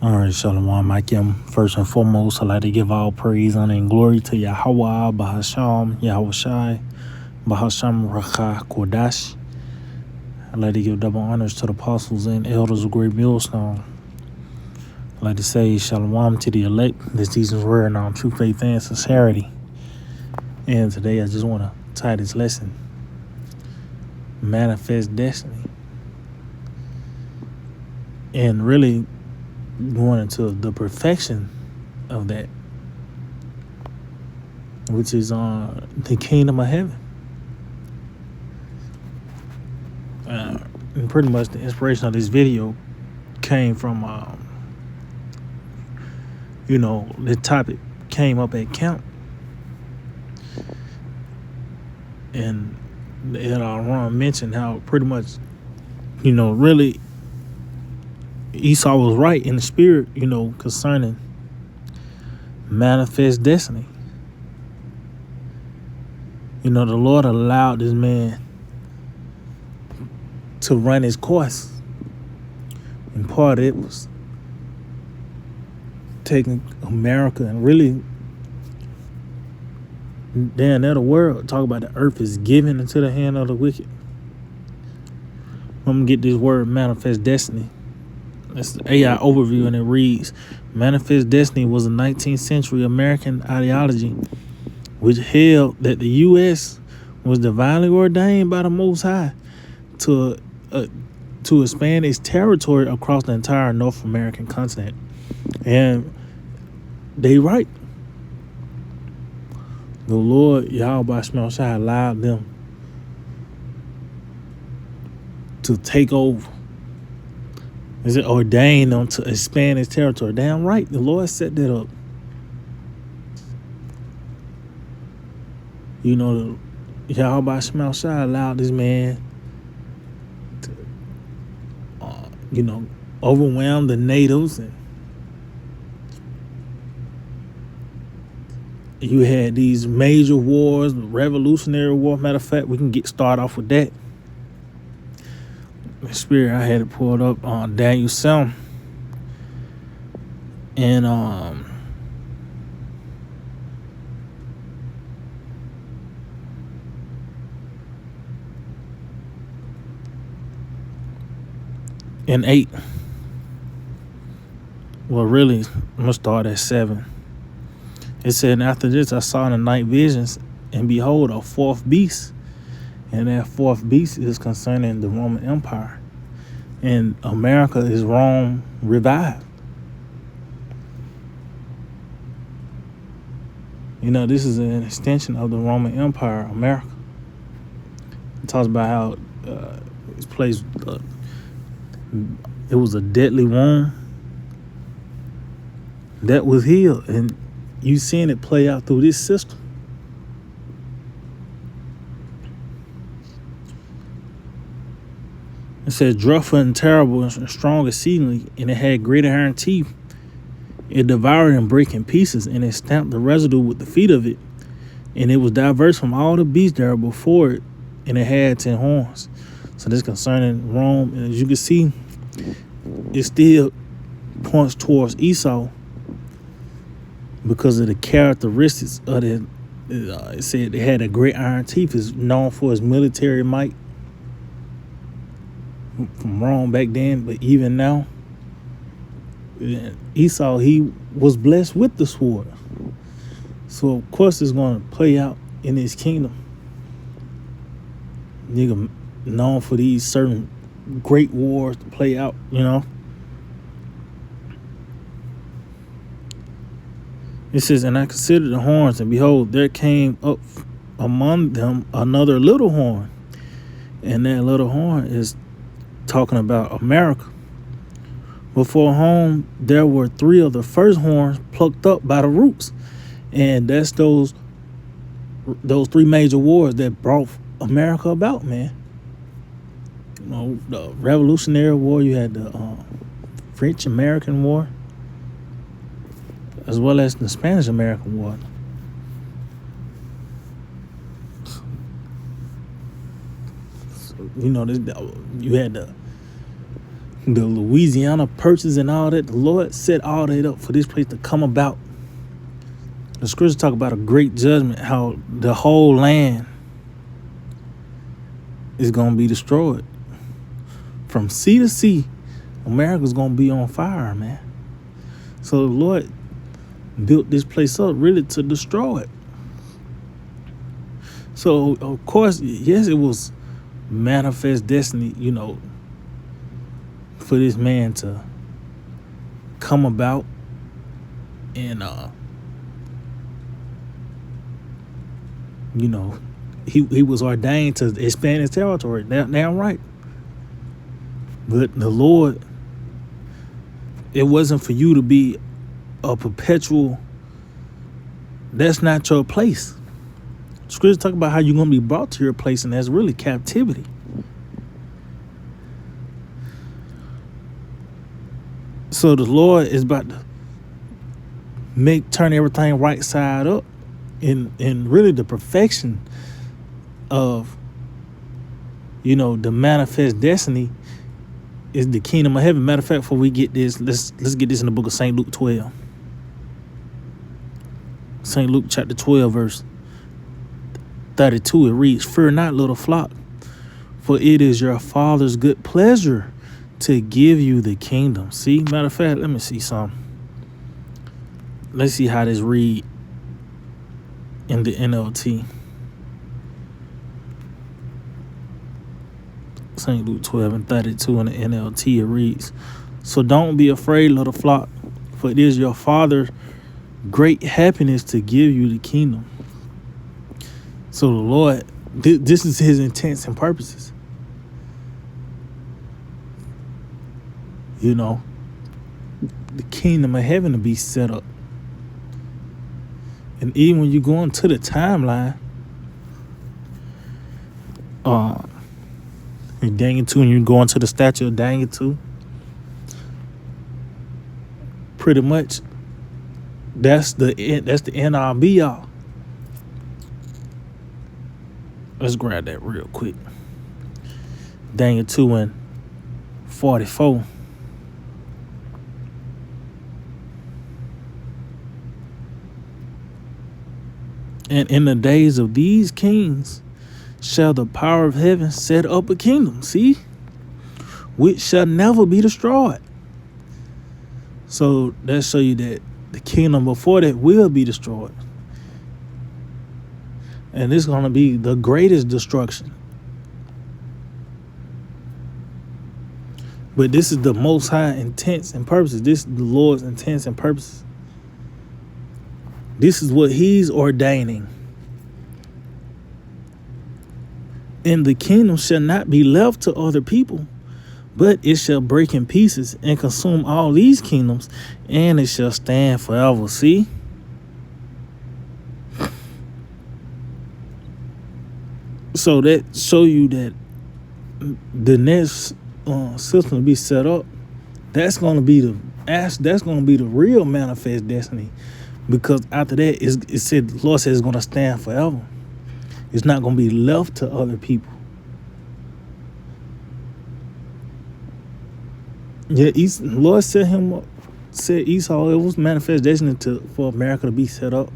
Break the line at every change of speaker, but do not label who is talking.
All right, Shalom, Akim. First and foremost, I'd like to give all praise, honor, and glory to Yahweh, Bahasham, Yahweh Shai, Bahasham Rakha Kodash. I'd like to give double honors to the apostles and elders of Great Millstone. I'd like to say Shalom to the elect, this season's word on true faith and sincerity. And today I just want to tie this lesson, Manifest Destiny. And really going into the perfection of that, which is the kingdom of heaven. And pretty much the inspiration of this video came from, the topic came up at camp. And Ron mentioned how pretty much, really Esau was right in the spirit, concerning manifest destiny. The Lord allowed this man to run his course. And part of it was taking America and really down there the world. Talk about the earth is given into the hand of the wicked. I'm going to get this word manifest destiny. That's the AI overview, and it reads, manifest destiny was a 19th century American ideology which held that the U.S. was divinely ordained by the Most High to expand its territory across the entire North American continent. And they right. The Lord Yahweh Shai allowed them to take over. Is it ordained them to expand his territory? Damn right. The Lord set that up. Yahweh Shai allowed this man to, overwhelm the natives. And you had these major wars, the Revolutionary War. Matter of fact, we can get started off with that. The spirit, I had it pulled up on Daniel 7. And in 8. Well, really, I'm gonna start at 7. It said, and after this I saw in the night visions, and behold, a fourth beast. And that fourth beast is concerning the Roman Empire. And America is Rome revived. This is an extension of the Roman Empire, America. It talks about how this place, it was a deadly wound that was healed. And you seeing it play out through this system. It says, dreadful and terrible and strong exceedingly, and it had great iron teeth. It devoured and brake in pieces, and it stamped the residue with the feet of it. And it was diverse from all the beasts that were before it, and it had 10 horns. So this concerning Rome, and as you can see, it still points towards Esau because of the characteristics of it. It said it had a great iron teeth. It's known for its military might from Rome back then, but even now, Esau, he was blessed with the sword. So of course it's going to play out in his kingdom. Nigga known for these certain great wars to play out, It says, and I considered the horns, and behold, there came up among them another little horn. And that little horn is talking about America. Before whom there were 3 of the first horns plucked up by the roots. And that's those 3 major wars that brought America about, man. The Revolutionary War, you had the French-American War, as well as the Spanish-American War. So, you had the the Louisiana Purchase and all that. The Lord set all that up for this place to come about. The scriptures talk about a great judgment, how the whole land is going to be destroyed. From sea to sea, America's going to be on fire, man. So the Lord built this place up really to destroy it. So, of course, yes, it was manifest destiny, for this man to come about and, he was ordained to expand his territory. Now, right. But the Lord, it wasn't for you to be a perpetual, that's not your place. Scripture talk about how you're going to be brought to your place, and that's really captivity. So the Lord is about to turn everything right side up, in really the perfection of, the manifest destiny is the kingdom of heaven. Matter of fact, before we get this, let's get this in the book of St. Luke 12. St. Luke chapter 12, verse 32, it reads, "Fear not, little flock, for it is your Father's good pleasure to give you the kingdom." See, matter of fact, let me see something. Let's see how this read in the NLT. St. Luke 12 and 32 in the NLT, it reads, "So don't be afraid, little flock, for it is your Father's great happiness to give you the kingdom." So the Lord, this is his intents and purposes. The kingdom of heaven to be set up. And even when you go into the timeline, in Daniel 2, and you go into the statue of Daniel 2, pretty much that's the end all be all. Let's grab that real quick. Daniel 2 and 44. "And in the days of these kings shall the power of heaven set up a kingdom," see, "which shall never be destroyed." So that show you that the kingdom before that will be destroyed. And it's going to be the greatest destruction. But this is the Most High intents and purposes. This is the Lord's intents and purposes. This is what he's ordaining. "And the kingdom shall not be left to other people, but it shall break in pieces and consume all these kingdoms, and it shall stand forever." See? So that show you that the next system to be set up, that's going to be the real manifest destiny, because after that, it said the Lord says it's going to stand forever. It's not going to be left to other people. Yeah, Lord said Esau, it was manifest destiny for America to be set up.